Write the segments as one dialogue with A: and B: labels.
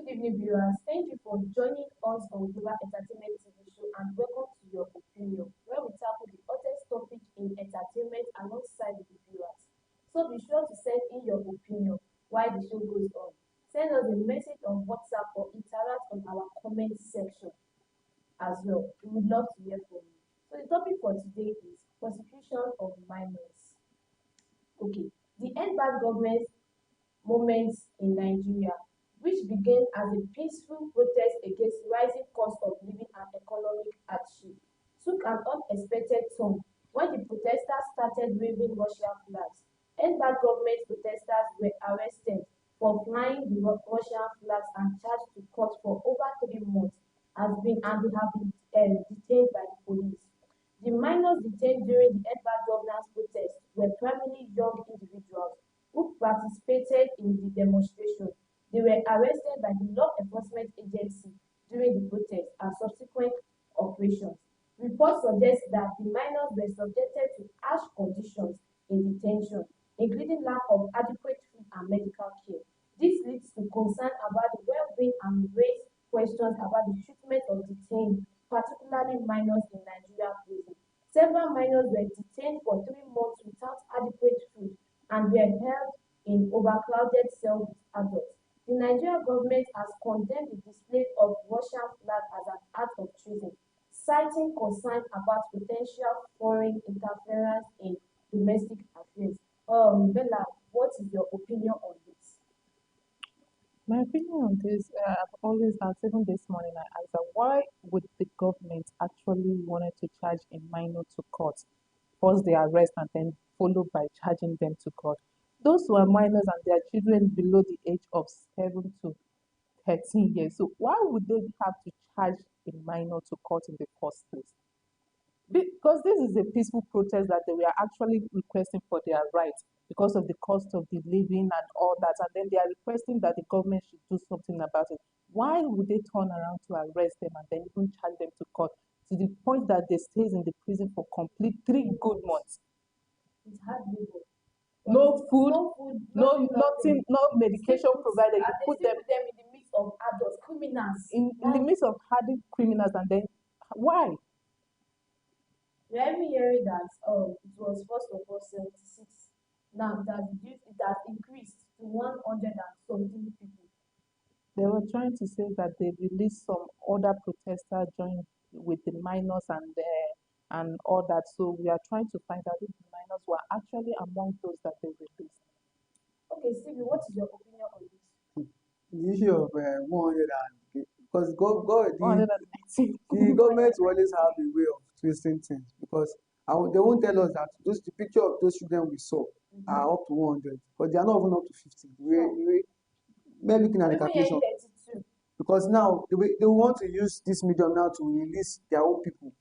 A: evening, viewers. Thank you for joining us on Global Entertainment TV show and welcome to your opinion, where we tackle the hottest topic in entertainment alongside the viewers. So be sure to send in your opinion while the show goes on. Send us a message on WhatsApp or interact on our comment section as well. We would love to hear from you. So the topic for today is prosecution of minors. Okay, the end bad government moments in Nigeria, which began as a peaceful protest against rising cost of living and economic hardship, took an unexpected turn when the protesters started waving Russian flags. End-bad government protesters were arrested for flying the Russian flags and charged to court for over 3 months and they have been detained by the police. The minors detained during the Edvard governance protest were primarily young individuals who participated in the demonstration. They were arrested by the law enforcement agency during the protest and subsequent operations. Reports suggest that the minors were subjected to harsh conditions in detention, including lack of adequate food and medical care. This leads to concern about the well-being and raise questions about the treatment of detained, particularly minors in Nigeria prison. Several minors were detained for 3 months without adequate food and were held in overcrowded cells with adults. The Nigerian government has condemned the display of Russian flag as an act of treason, citing concern about potential foreign interference in domestic affairs. Bella, what is your opinion on this?
B: My opinion on this, I've always asked, even this morning I asked that why would the government actually wanted to charge a minor to court, first the arrest and then followed by charging them to court? Those who are minors and their children below the age of 7 to 13 years. So why would they have to charge a minor to court in the first place? Because this is a peaceful protest that they were actually requesting for their rights because of the cost of the living and all that, and then they are requesting that the government should do something about it. Why would they turn around to arrest them and then even charge them to court to the point that they stays in the prison for complete 3 good months?
A: It's hard labor.
B: No food,
A: nothing,
B: nothing, no medication provided. You put them
A: in the midst of adults, criminals.
B: in the midst of hardened criminals, and then why?
A: We're even hearing that it was first of all 76. Now it has increased to 100 and something people.
B: They were trying to say that they released some other protesters joined with the minors and all that. So we are trying to find out if the minors were actually among those that they released.
A: Okay, Stevie, what is your opinion on this?
C: The issue of 100 and because the
B: 119.
C: government will always have a way of twisting things because they won't tell us that the picture of those children we saw are up to 100, but they are not even up to 50. We're looking at the calculation because now they want to use this medium now to release their own people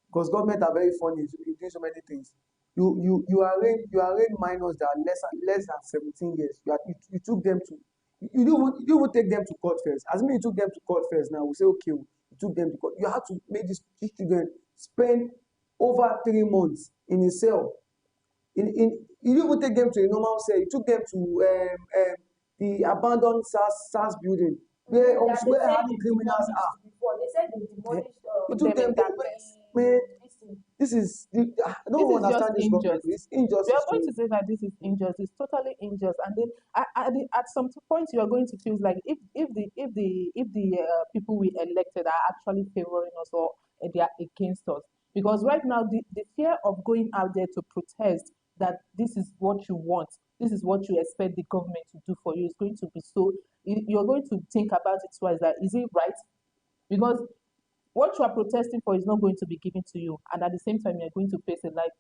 C: because government are very funny in doing so many things. You arraign minors that are less than 17 years. You took them to you don't take them to court first. As many you took them to court first, now we say okay, you took them to court. You have to make these children spend over 3 months in a cell. You didn't even take them to a normal cell. You took them to the abandoned SARS building where hardened criminals are.
A: Before. They said they demolished
C: You took them there. This is I don't understand this government. It's injustice.
B: We are going to say that this is injustice. It's totally unjust, and then at some point you are going to feel like if the people we elected are actually favoring us or they are against us, because right now the fear of going out there to protest that this is what you want, this is what you expect the government to do for you is going to be so you're going to think about it twice. That is it right? Because what you are protesting for is not going to be given to you, and at the same time you're going to face a life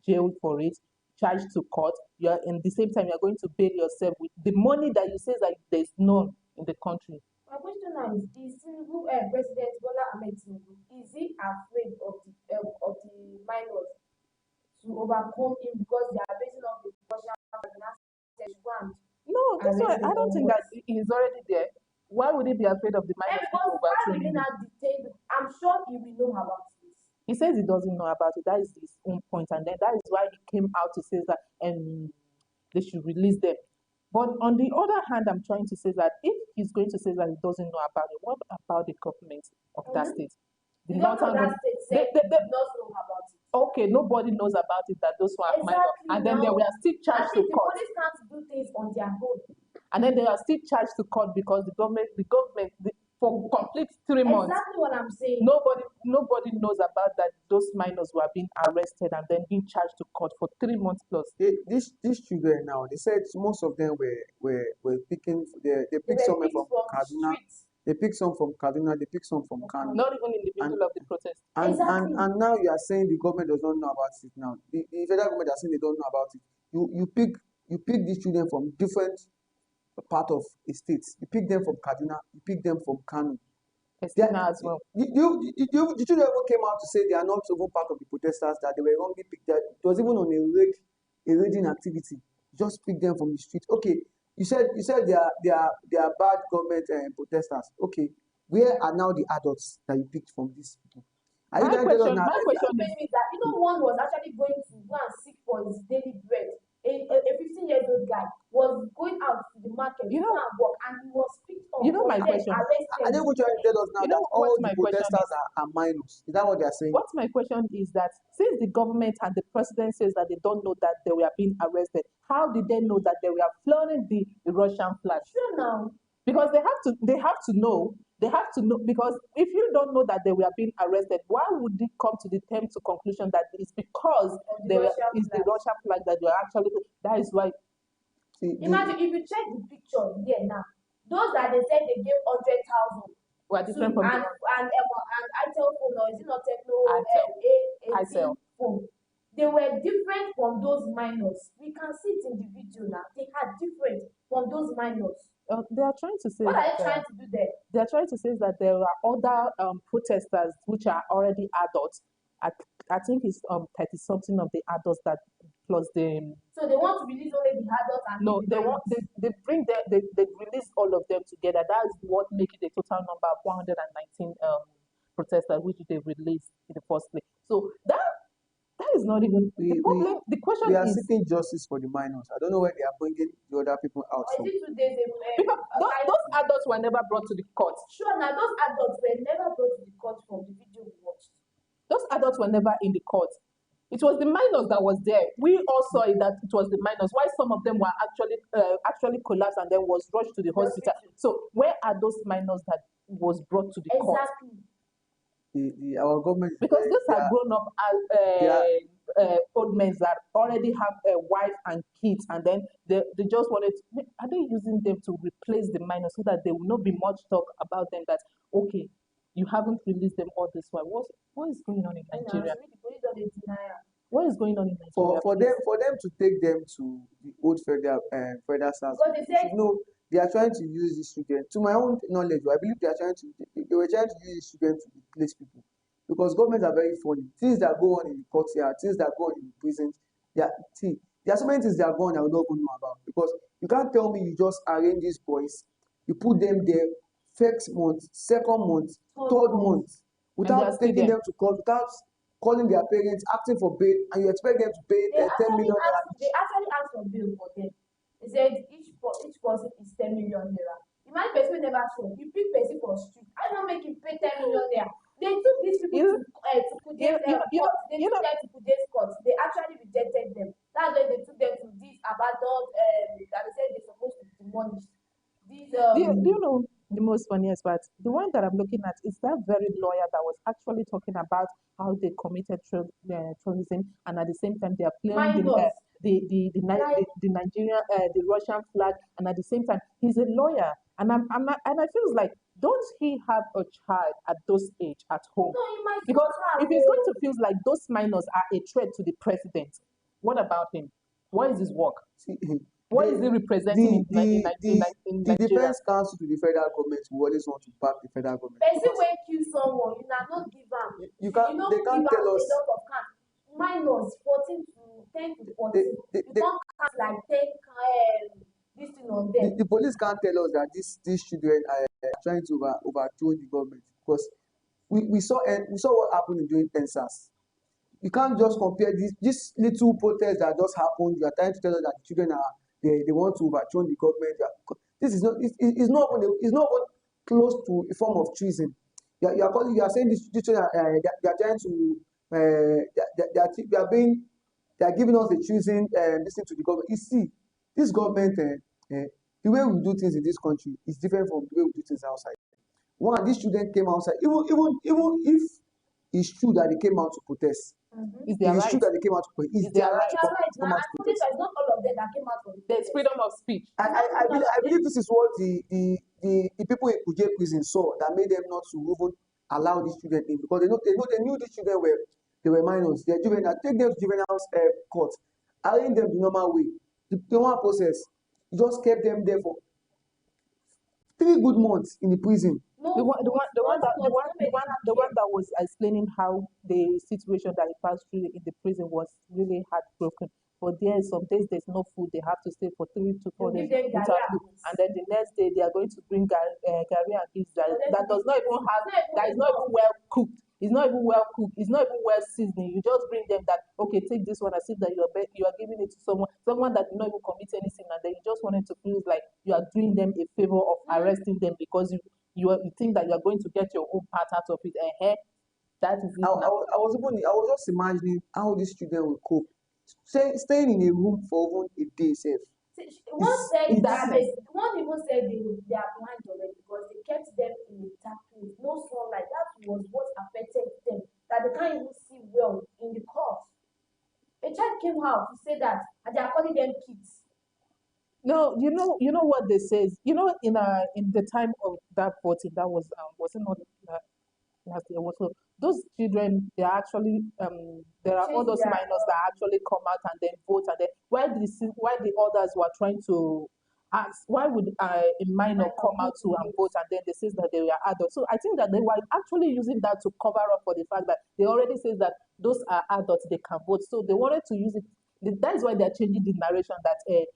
B: jail for it, charged to court. You're in the same time you're going to bail yourself with the money that you say that there's none in the country.
A: My question now is Tinubu, President Bola Ahmed Tinubu, is he afraid of the minors to overcome him because they are basing on the Russian?
B: No, that's why I don't think that he's already there. Why would he be afraid of the minors?
A: I'm sure he will know about this.
B: He says he doesn't know about it. That is his own point, and then that is why he came out to say that they should release them. But on the other hand, I'm trying to say that if he's going to say that he doesn't know about it, what about the government of that state?
A: The government of that state said
B: they,
A: they did not know about it.
B: okay, nobody knows about it, that those who are minor.
A: Exactly.
B: And then they
A: now.
B: were still
A: I
B: charged to
A: think the
B: court.
A: police can't do things on their own.
B: And then they are still charged to court because the government, for complete 3 months.
A: Exactly what I'm saying.
B: Nobody knows about that. Those minors were being arrested and then being charged to court for 3 months plus.
C: These children now, they said most of them were picking. They picked some from Kaduna. They picked some from Kaduna. They picked some from Kano.
B: Not even in the middle of the protest.
A: Exactly.
C: And now you are saying the government does not know about it. Now the federal government are saying they don't know about it. You pick these children from different part of a state. You pick them from Kaduna. You pick them from Kano.
B: As well.
C: The children even came out to say they are not even part of the protesters, that they were wrongly picked. That it was even on a raging activity. Just pick them from the street. Okay, you said they are bad government protesters. Okay, where are now the adults that you picked from these people?
B: My question
A: is that one was actually going to go and seek for his daily bread. A 15-year-old guy was going out to the market to go and work, and he was picked up.
B: My question.
C: Are they going to tell us now that all the protesters are minors? Is that what they are saying?
B: What's my question is that since the government and the president says that they don't know that they were being arrested, how did they know that they were flaunting the Russian flag?
A: Sure now.
B: Because they have to know, because if you don't know that they were being arrested, why would it come to the conclusion that it's because the Russian flag that they are actually, that is why.
A: Imagine if you check the picture there now, those that they said they gave 100,000
B: were different from
A: and Itel phone, or is it not Techno phone? They were different from those minors. We can see it in the video now. They are different from those minors.
B: They are trying to say.
A: What are they trying to do there?
B: They are trying to say that there are other protesters which are already adults. I think it's 30-something of the adults that plus the.
A: So they want to release only the adults and
B: no, they bring them. They release all of them together. That is what makes it a total number of 119 protesters which they released in the first place. So that is not even the problem. The question is,
C: we are seeking justice for the minors. I don't know where they are bringing the other people out from.
B: Because those adults were never brought to the court.
A: Sure, now those adults were never brought to the court from the video we watched.
B: Those adults were never in the court. It was the minors that was there. We all saw it that it was the minors. Why some of them were actually collapsed and then was rushed to the hospital. So where are those minors that was brought to the court?
C: Our government,
B: because these are grown up old men that already have a wife and kids, and then they just wanted to, are they using them to replace the minors so that there will not be much talk about them that okay, you haven't released them all this while? What is going on in Nigeria? What is going on in Nigeria?
C: For them to take them to the old federal SARS, they are trying to use these children. To my own knowledge, I believe they were trying to use these children to replace people, because governments are very funny. Things that go on in the courts here, things that go on in the prisons, there are so many things that are going on I will not even know about. Because you can't tell me you just arrange these boys, you put them there first month, second month, third month, without taking them to court, without calling their parents, asking for bail, and you expect them to pay 10 million naira.
A: They actually asked for bail for them. They said each person is 10 million naira. Imagine person never show. You pick person for street. I don't make him pay 10 million naira. They took these people to Kudus court. They took them to Kudus court. They actually rejected them. That's why they took them to this abandoned that they said they're supposed to demolish.
B: Do you know the most funniest part? The one that I'm looking at is that very lawyer that was actually talking about how they committed terrorism, and at the same time they are playing the Nigerian the Russian flag, and at the same time he's a lawyer, and I feel like, don't he have a child at those age at home?
A: No,
B: because if he's going to feel like those minors are a threat to the president, what about him? What is his work? What is he representing in Nigeria?
C: The defense counsel to the federal government will always want to back the federal government.
A: Person when kill someone, you not give them.
C: They can't tell us.
A: Minors 14 to 10 to 14. You can't cast like 10 this thing on them.
C: The police can't tell us that these children are trying to overthrow the government, because we saw what happened during NSAS. You can't just compare this little protest that just happened. You are trying to tell us that the children they want to overthrow the government. This is not it's not even close to a form of treason. You are saying this children they are trying to they are giving us the choosing listen to the government. You see, this government the way we do things in this country is different from the way we do things outside. One, these students came outside, even if it's true that they came out to protest.
B: It's
C: If
B: their
C: it's
B: right.
C: true that they came out to protest, it's their right to
A: They are
C: come,
A: right
C: come
A: now,
C: out to
A: and
C: protest.
A: it's not all of them that came out for the
B: There's
A: protest.
B: freedom of speech.
C: I believe this is what the people in Kuje prison saw that made them not to even allow these children in, because they knew these children were minors. They're juvenile. Take them to juvenile court, arraign them the normal way. The one process, you just kept them there for 3 good months in the prison.
B: The one that was explaining how the situation that he passed through in the prison was really heartbroken. For there, some days there's no food, they have to stay for 3 to 4 days without food, and then the next day they are going to bring gari and beans that does not even have, that is not even well cooked. It's not even well cooked. It's not even well seasoned. You just bring them that, okay, take this one as if that you are giving it to someone that did not even commit any sin, and then you just wanted to feel like you are doing them a favor of arresting them because you think that you are going to get your own part out of it. That is it now.
C: I was just imagining how these children will cope. Staying in a room for even a day safe.
A: One said that
B: darkness.
A: one even said they are blind already because they kept them in a dark place, no sunlight. That was what affected them, that they can't even see well in the court. A child came out to say that, and they are calling them kids.
B: No, you know what they says. In the time of that voting, that was it not last year? Also, those children, they are actually there are all those minors that actually come out and then vote, and then while the others were trying to ask why would a minor come out to and vote, and then they says that they were adults. So I think that they were actually using that to cover up for the fact that they already says that those are adults, they can vote. So they wanted to use it. That is why they're changing the narration that a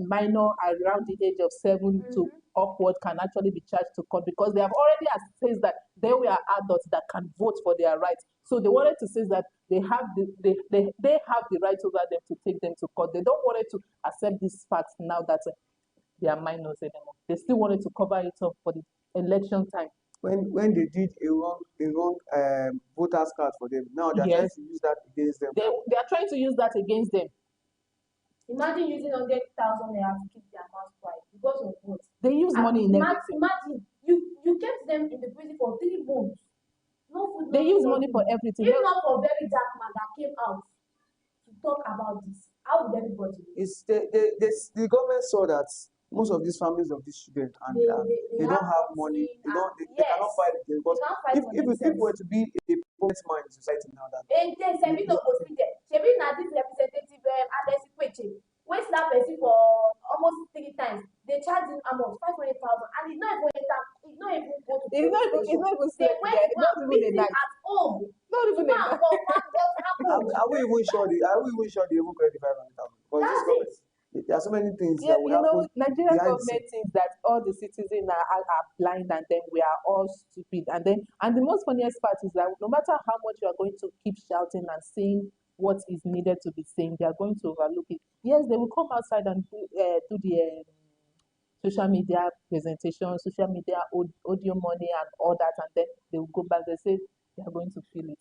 B: minor around the age of 7 to upward can actually be charged to court, because they have already says that they were adults that can vote for their rights. So they wanted to say that they have they have the right over them to take them to court. They don't want to accept this fact now that they are minors anymore. They still wanted to cover it up for the election time.
C: When they did a wrong voters card for them, now they're trying to use that against them.
B: They are trying to use that against them.
A: Imagine using 100,000 naira to keep their mouth quiet because of what?
B: They use money in everything.
A: Imagine you kept them in the prison for 3 months. No food.
B: They use money for everything.
A: If not for very dark man that came out to talk about this, how would everybody?
C: It's the government saw that most of these families of these children and they don't have money. They cannot fight it because if it were to be a permanent man in society now, that
A: when slap person for almost 3 times, they charge him almost 500,000, and it's not even go to
B: it's not even
A: they went to meet him at home.
B: Not even a night.
C: Are we even sure they even credit 500,000? Because there are so many things that will happen.
B: Nigerian government thinks that all the citizens are blind, and then we are all stupid. And the most funniest part is that no matter how much you are going to keep shouting and saying what is needed to be saying, they are going to overlook it. Yes, they will come outside and do the social media presentation, social media audio money and all that, and then they will go back. They say they are going to feel it.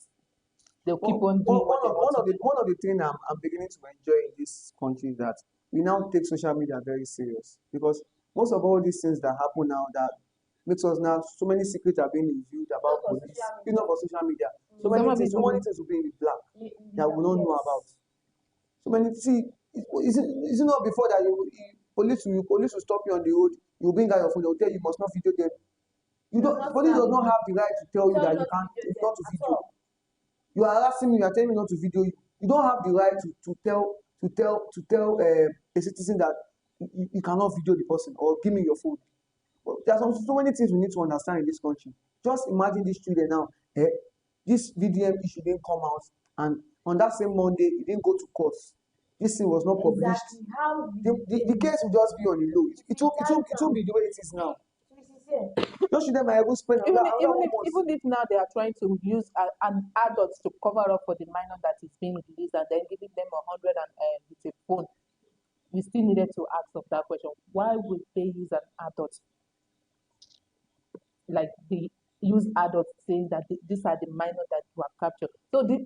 B: They'll keep on doing what they want to do.
C: One of the things I'm beginning to enjoy in this country is that we now take social media very serious, because most of all these things that happen now that makes us now, so many secrets are being revealed about police, for social media. So many things will be in black that we don't know about. So many is it not before that police will stop you on the road, you bring out your phone, they'll tell you must not video them. Police does not have the right to tell you that you can't not to video. You are harassing me, you are telling me not to video you. You don't have the right to tell a citizen that you cannot video the person or give me your phone. Well, there are so many things we need to understand in this country. Just imagine these children now. This VDM issue didn't come out, and on that same Monday, it didn't go to court. This thing was not published. The case will just be on the low. It won't be the way it is now. Those children might even spend
B: even if now they are trying to use an adult to cover up for the minor that is being released, and then giving them 100 and with a phone. we still needed to ask of that question. Why would they use an adult? Like they use adults saying that these are the minors that were captured. So the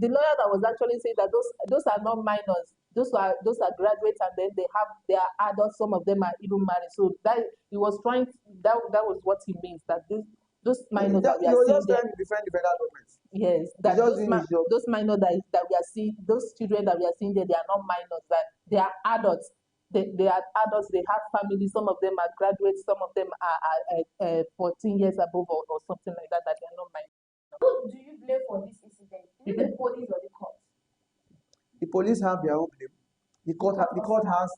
B: lawyer that was actually saying that those are not minors, those are graduates, and then they are adults. Some of them are even married. So that he was trying. That was what he means, that those minors that we
C: He
B: are
C: was
B: seeing
C: just
B: there.
C: trying to defend the federal government.
B: Yes,
C: He's
B: that
C: just doing his job.
B: those minors that we are seeing, those children that we are seeing there, they are not minors, that they are adults. They are adults, they have families, some of them are graduates, some of them are 14 years above or something like that, that they are not minors.
A: Who do you blame for this incident? Is it the police or the court?
C: The police have their own blame. The court has
A: The
C: the court has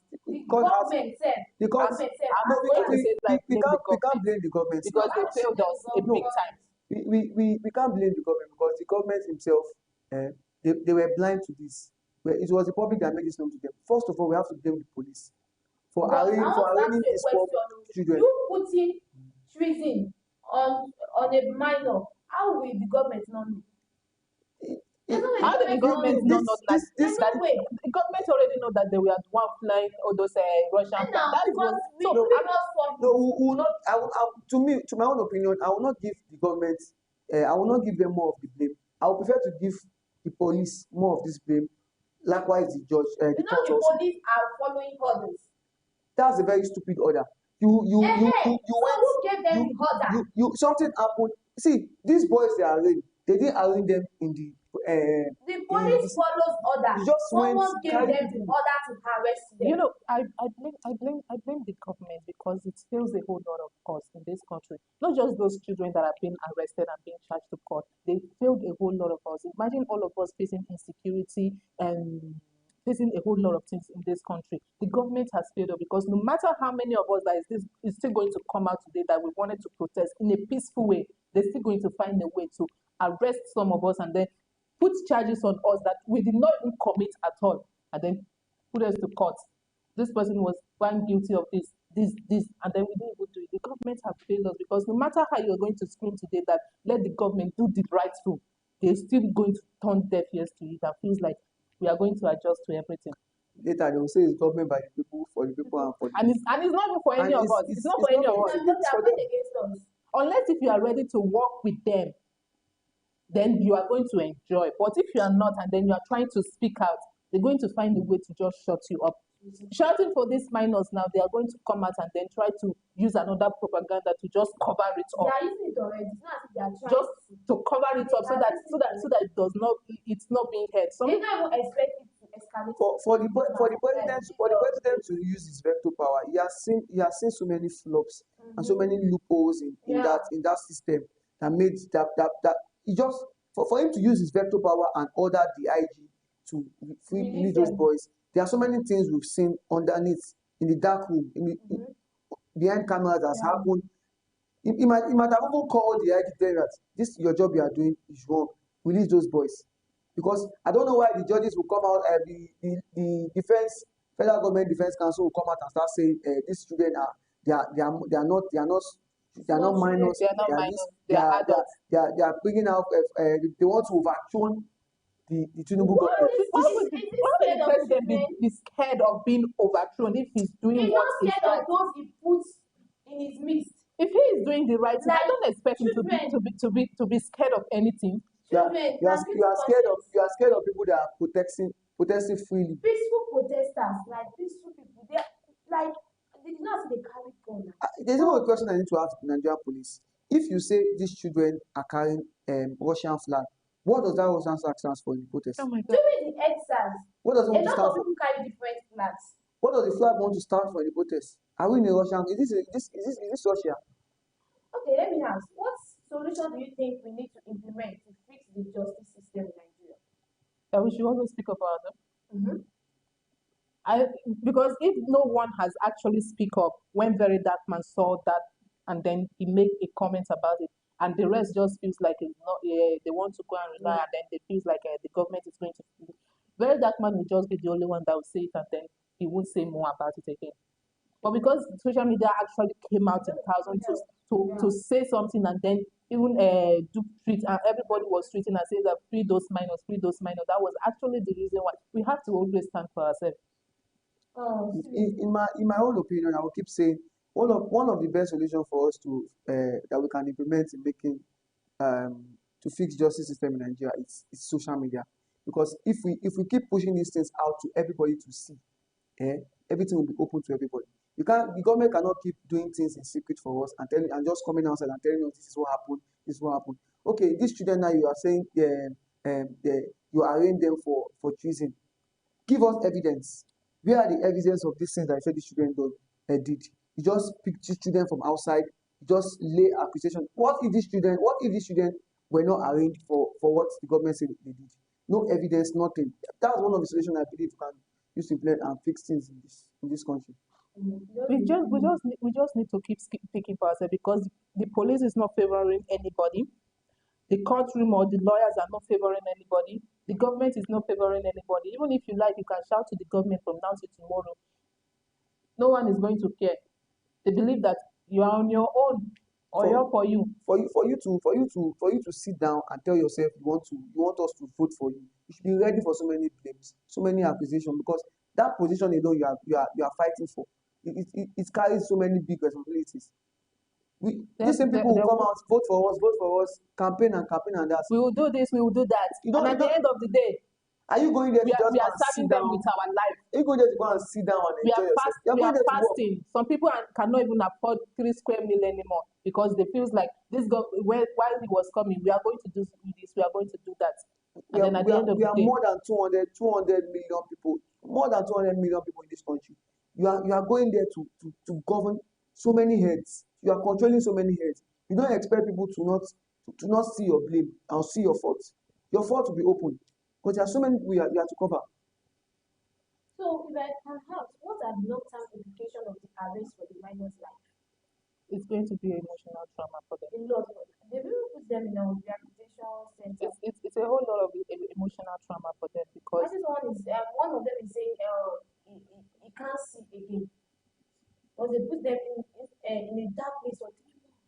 A: government said.
C: the court.
A: Government said.
B: I'm not going to say that
C: We
B: blame the
C: can't
B: government
C: blame the government
B: because they failed us a big time.
C: we can't blame the government because the government himself, they were blind to this. It was the public that made this known to them. First of all, we have to blame the police for
A: But I want
C: arraigning
A: to
C: these
A: ask you a
C: poor
A: question.
C: children.
A: You putting treason on a minor, how will the government not know? There's no way
B: How did the government not know that?
A: There's no way.
B: The government already know that they were the one flying all those Russian
A: And
B: planes.
A: now,
B: That
A: because
B: was
A: we
B: so.
A: not for
C: No, we will not. To my own opinion, I will not give the government. I will not give them more of the blame. I would prefer to give the police more of this blame. Likewise, the judge, the
A: you know
C: court
A: the
C: also.
A: police are following orders.
C: That's a very stupid order. You
A: So
C: went.
A: who gave them the order?
C: Something happened. See, these boys they are arraigned. They didn't arraign them in the.
A: The police follows orders.
C: Just
A: Someone
C: went
A: gave
C: carry
A: them the
C: people.
A: order to arrest them.
B: You know, I blame the government because it fails a whole lot of us in this country. Not just those children that are being arrested and being charged to court. They failed a whole lot of us. Imagine all of us facing insecurity and facing a whole lot of things in this country. The government has failed us because no matter how many of us that is still going to come out today that we wanted to protest in a peaceful way, they're still going to find a way to arrest some of us and then put charges on us that we did not even commit at all, and then put us to court. This person was found guilty of this, and then we didn't even do it. The government have failed us because no matter how you're going to scream today that let the government do the right thing, they're still going to turn deaf ears to it and feels like we are going to adjust to everything.
C: Later they will say it's government by the people, for the people, and for the
B: And it's not even for any of us. It's not for any of us.
A: It's for them.
B: Unless if you are ready to work with them, then you are going to enjoy. But if you are not, and then you are trying to speak out, they're going to find a way to just shut you up. Shouting for these minors now, they are going to come out and then try to use another propaganda to just cover it up.
A: They are using it already. It's not as if they are trying
B: Just to cover it up so that it does not, it's not being heard.
A: They don't even expect it to escalate.
C: For the president to use his veto power, he has seen so many flops and so many loopholes in that system that made that he just for him to use his veto power and order the IG to release those boys. There are so many things we've seen underneath in the dark room, behind cameras that's happened. He might have even called the IG telling that this your job you are doing is wrong. Release those boys. Because I don't know why the judges will come out, the federal government defense council will come out and start saying these children they are not minors,
B: they are adults.
C: They are bringing out they want to overturn the Tinubu government.
B: Why would the president be scared of being overthrown if he's doing what is
A: scared
B: right?
A: of those he puts in his midst.
B: If he is doing the right thing, I don't expect him to be scared of anything.
C: You are scared of people that are protesting freely.
A: Peaceful protesters, like peaceful people, they did not say they carry gun.
C: There's even a question I need to ask the Nigerian police. If you say these children are carrying Russian flag, what does that Russian flag stand for in the protest?
B: Oh my God.
A: During the exercise,
C: What does it want to
A: a lot
C: stand
A: of
C: for?
A: people carry different flags.
C: What does the flag want to stand for in the protest? Are we in a Russian? Is this Russia?
A: Okay, let me ask. What solution do you think we need to implement to fix the justice system in Nigeria?
B: That we should always speak about them.
A: Mm-hmm.
B: Because if no one has actually speak up when Very Dark Man saw that and then he made a comment about it, and the rest just feels like it's not, they want to go and rely, and then they feels like the government is going to. Very Dark Man will just be the only one that will say it, and then he won't say more about it again. But because social media actually came out in thousands to say something, and then even do treat, and everybody was treating and saying that free those minors, free those minors. That was actually the reason why we have to always stand for ourselves.
C: In my own opinion, I will keep saying one of the best solutions for us to that we can implement in making to fix justice system in Nigeria is social media. Because if we keep pushing these things out to everybody to see, everything will be open to everybody. The government cannot keep doing things in secret for us and just coming outside and telling us this is what happened, this is what happened. Okay, these children now you are saying you arraign them for treason. Give us evidence. Where are the evidence of these things that you said these children did? You just pick these children from outside, you just lay accusation. What if these children were not arraigned for what the government said they did? No evidence, nothing. That's one of the solutions I believe we can use to implement and fix things in this country.
B: We just need to keep speaking for ourselves, because the police is not favoring anybody. The courtroom or the lawyers are not favoring anybody. The government is not favoring anybody. Even if you like, you can shout to the government from now to tomorrow. No one is going to care. They believe that you are on your own, or you're for you.
C: For you to sit down and tell yourself you want us to vote for you. You should be ready for so many claims, so many accusations, because that position alone you are fighting for. It carries so many big responsibilities. These same people will come out, vote for us, campaign and that.
B: We will do this, we will do that. And at the end of the day,
C: are you going there to just
B: we are serving them with our life.
C: Are you going there to go and sit down and enjoy yourself?
B: We are fasting. Some people cannot even afford 3 square meal anymore, because they feel like this guy, while he was coming, we are going to do this, we are going to do that. And then at the end of the day,
C: we are more than 200 million people, more than 200 million people in this country. You are going there to govern so many heads. You are controlling so many heads. You don't expect people to not see your blame and see your faults. Your fault will be open, because there are so many people you have to cover.
A: So, if I can ask, what are the long-term implications of the arrest for the minor's life?
B: It's going to be emotional trauma for them.
A: A lot. They will put them in a rehabilitation center.
B: It's a whole lot of emotional trauma for them, because
A: one of them is saying he can't see again, because they put them in a dark place for 3 months.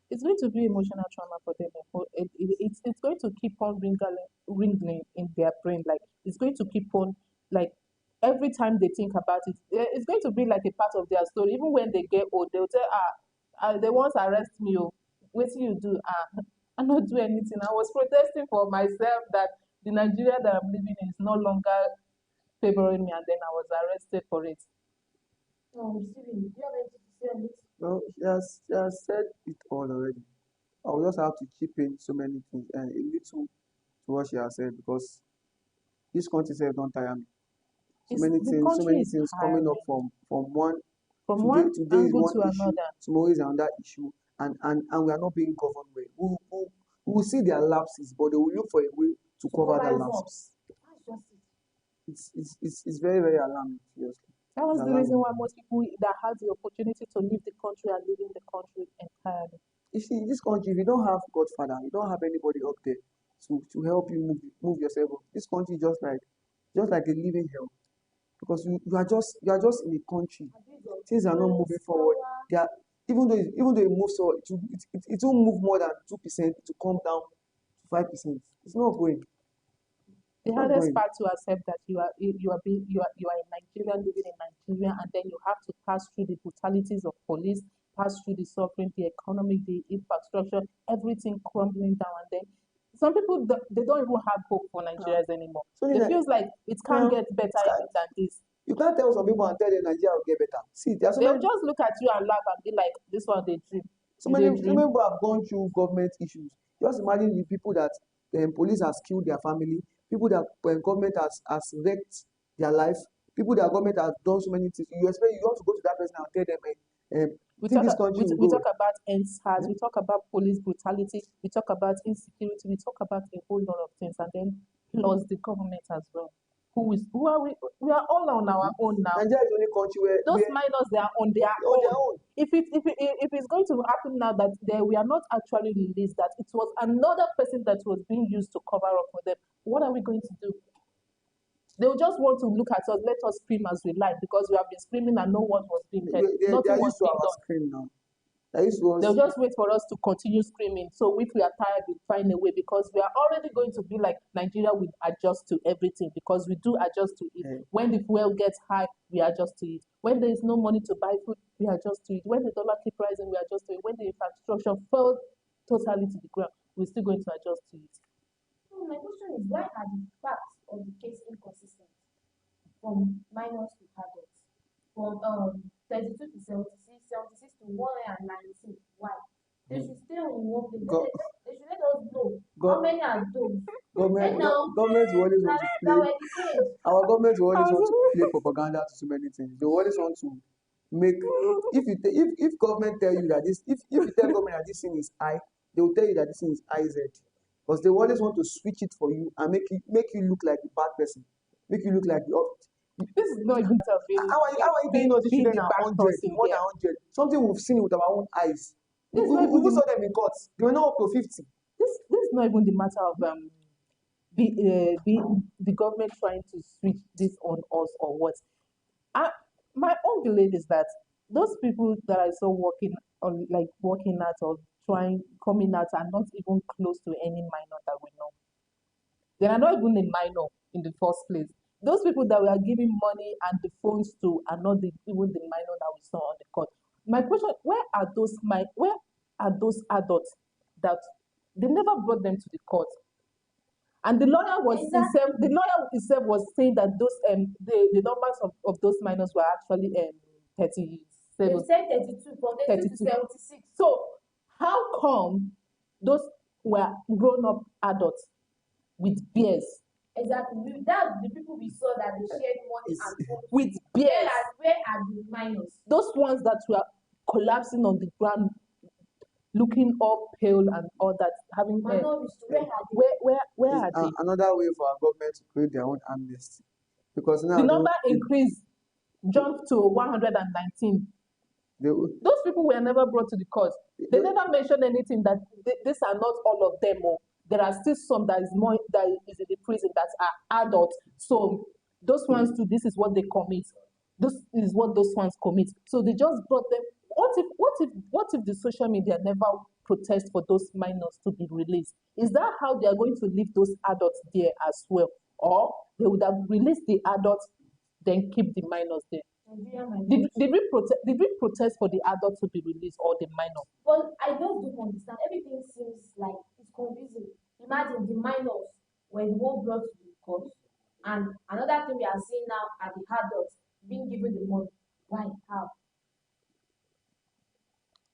B: It's going to be emotional trauma for them. It's going to keep on ringing in their brain. Like, it's going to keep on, like, every time they think about it, it's going to be like a part of their story. Even when they get old, they'll say, they once arrest me, what do you do? I not do anything. I was protesting for myself that the Nigeria that I'm living in is no longer favoring me, and then I was arrested for it.
A: Steven, do you have anything to say on it?
C: No, she has said it all already. I will just have to chip in so many things and a little to what she has said, because this country said don't tire me. So many things coming up from one today is one issue, tomorrow is another issue, and we are not being governed well. We will see their lapses, but they will look for a way to cover that lapse.
A: That's just it.
C: It's very, very alarming, seriously.
B: That was the reason why most people that had the opportunity to leave the country are leaving the country entirely.
C: You see, in this country, if you don't have Godfather, you don't have anybody up there to help you move yourself up. This country is just like a living hell, because you are just in a country. Things are not moving forward. Even though it moves forward, it won't move more than 2%. To come down to 5%. It's not going.
B: The hardest part to accept that you are a Nigerian living in Nigeria, and then you have to pass through the brutalities of police, pass through the suffering, the economy, the infrastructure, everything crumbling down, and then some people they don't even have hope for Nigerians anymore. So it feels like it can't get better than this.
C: You can't tell some people and tell them Nigeria will get better. See,
B: they'll just look at you and laugh and be like, "This one they dream."
C: So many people have gone through government issues. Just imagine the people that police has killed their family, people that government has wrecked their life, people that government has done so many things. You want to go to that person and tell them,
B: we talk about NSAS, we talk about police brutality, we talk about insecurity, we talk about a whole lot of things, and then plus the government as well. Who are we? We are all on our own now.
C: Nigeria is the only country where
B: those minors, they are on their own. If it's going to happen now that we are not actually released, that it was another person that was being used to cover up for them, what are we going to do? They'll just want to look at us, let us scream as we like, because we have been screaming and no one was being heard.
C: Nothing was being done. Scream now.
B: They'll just wait for us to continue screaming. So if we are tired, we'll find a way, because we are already going to be like Nigeria will adjust to everything, because we do adjust to it.
C: Yeah.
B: When the fuel gets high, we adjust to it. When there is no money to buy food, we adjust to it. When the dollar keeps rising, we adjust to it. When the infrastructure fell totally to the ground, we're still going to adjust to it.
A: So my question is, why are the facts of the case inconsistent from minors to adults? From 32 to 76, 76 to 119. Why? They should stay in one place. They should let us know how many are those.
C: Government will always want to play. Our government will always want to play propaganda to so many things. They always want to make. If government tell you that if you tell government that this thing is I, they will tell you that this thing is IZ, because they always want to switch it for you and make you look like the bad person, make you look like the.
B: This is not even
C: How are you telling us these children are 100, more than 100? Something we've seen with our own eyes. We saw them in court. They were not up to 50.
B: This is not even the matter of the government trying to switch this on us or what. My own belief is that those people that I saw working out or coming out are not even close to any minor that we know. They are not even a minor in the first place. Those people that we are giving money and the phones to are not even the minor that we saw on the court. My question: where are those adults that they never brought them to the court? And the lawyer himself was saying that those the numbers of those minors were actually 37.
A: They said 32, from 32 to 76.
B: So how come those were grown-up adults with beers?
A: Exactly. That's the people we saw that they shared money and food
B: with beers.
A: Where are the minors?
B: Those ones that were collapsing on the ground, looking all pale and all that, having
A: where are they?
C: Another way for our government to create their own amnesty, because now
B: the number increased, jumped to 119. Those people were never brought to the court. They never mentioned anything that these are not all of them. There are still some that is in the prison that are adults. So those ones too, this is what they commit. This is what those ones commit. So they just brought them. What if the social media never protest for those minors to be released? Is that how they are going to leave those adults there as well? Or they would have released the adults, then keep the minors there? Did we protest for the adults to be released or the minor?
A: Well, I just don't understand. Everything seems like it's confusing. Imagine the minors were the one brought to the court, and another thing we are seeing now are the adults being given the money. Why? How?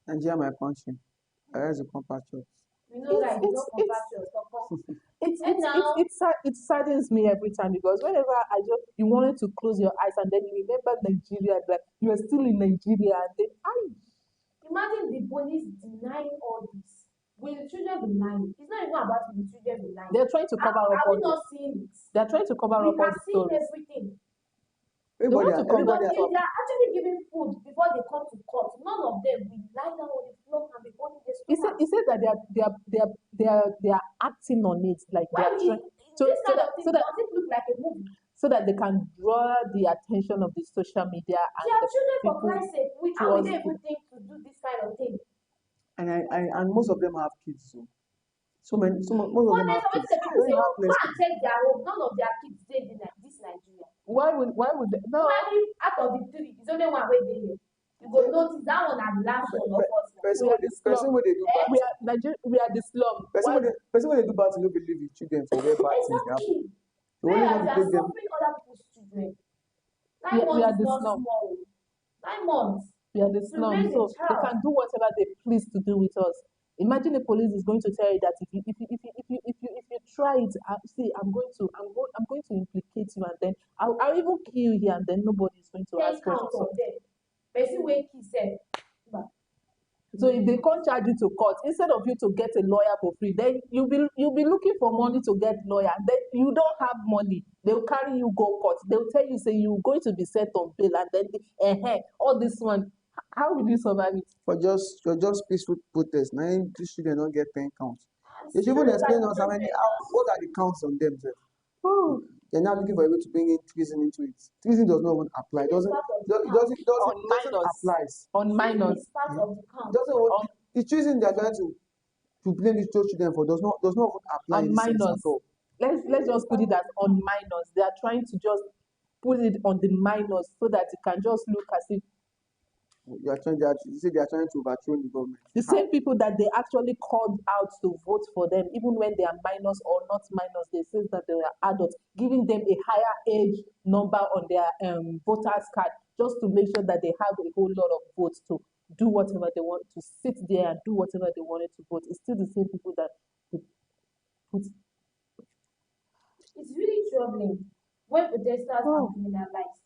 C: Nigeria, my country. I raise a compatriot.
A: We know that it's not compatriots.
B: It saddens me every time, because whenever you wanted to close your eyes and then you remember Nigeria, that you are still in Nigeria, and then
A: imagine the police denying all this. Will the children be lying? It's not even about the children be lying.
B: They're trying to cover up.
A: Are we not seeing it?
B: They're trying to cover up all the stories.
A: We have seen everything.
C: Everybody
A: if they are actually giving food before they come to court, none of them will lie down on the floor and be holding their stomach.
B: He said that they are acting on it, like they are trying
A: so that does it look like a movie?
B: So that they can draw the attention of the social media and
A: the children, for Christ's sake. How would they even think to do this kind of thing?
C: And most of them have kids, most of them have kids.
A: Go and check their home. None of their kids stay in this Nigeria.
B: Why would they? No.
A: Out of the three, it's only one way they here. You go notice that one are the last one of us.
C: Person where they do bad.
B: We are the slum.
C: Person where they do bad, you believe the children for their bad things happen.
A: They are suffering other people's children. 9 months is not small. 9 months.
B: We are the slum, so they can do whatever they please to do with us. Imagine the police is going to tell you that if you try it, I'm going to implicate you, and then I'll even kill you here, and then nobody is going to ask questions.
A: Person wey kill sef.
B: So if they can't charge you to court, instead of you to get a lawyer for free, then you'll be looking for money to get lawyer. Then you don't have money. They'll carry you go court. They'll tell you, say you're going to be set on bail, and then all this one. How will you survive it?
C: For just peaceful protest, now these children don't get 10 counts. They should even explain us what are the counts on them, sir. They're now looking for a way to bring in treason into it. Treason does not even apply. It
A: Treason is
C: doesn't,
A: part of the
C: it
A: count.
C: doesn't, it doesn't,
B: On
C: it doesn't
B: minors.
C: apply.
B: On
A: Treason
B: minors.
A: is part of the
C: It
A: count.
C: doesn't even,
B: On,
C: the treason they're trying to blame these children for does not even apply in
B: on
C: this sense at
B: minors.
C: all.
B: Let's just put it as on minors. They are trying to just put it on the minors so that it can just look as if
C: You say they are trying to overthrow the government.
B: the
C: How?
B: same people that they actually called out to vote for them, even when they are minors or not minors, they say that they are adults, giving them a higher age number on their voters card just to make sure that they have a whole lot of votes to do whatever they want, to sit there and do whatever they wanted to vote. It's still the same people that they put.
A: It's really troubling when protesters are
B: Oh,
A: criminalized,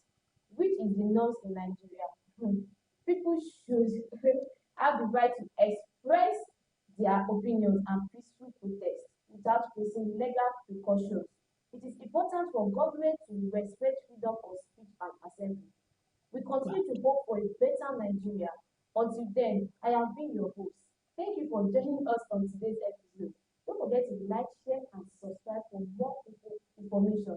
A: which is the norm in Nigeria. People should have the right to express their opinions and peaceful protest without facing legal precautions. It is important for government to respect freedom of speech and assembly. We continue to hope for a better Nigeria. Until then, I have been your host. Thank you for joining us on today's episode. Don't forget to like, share, and subscribe for more information.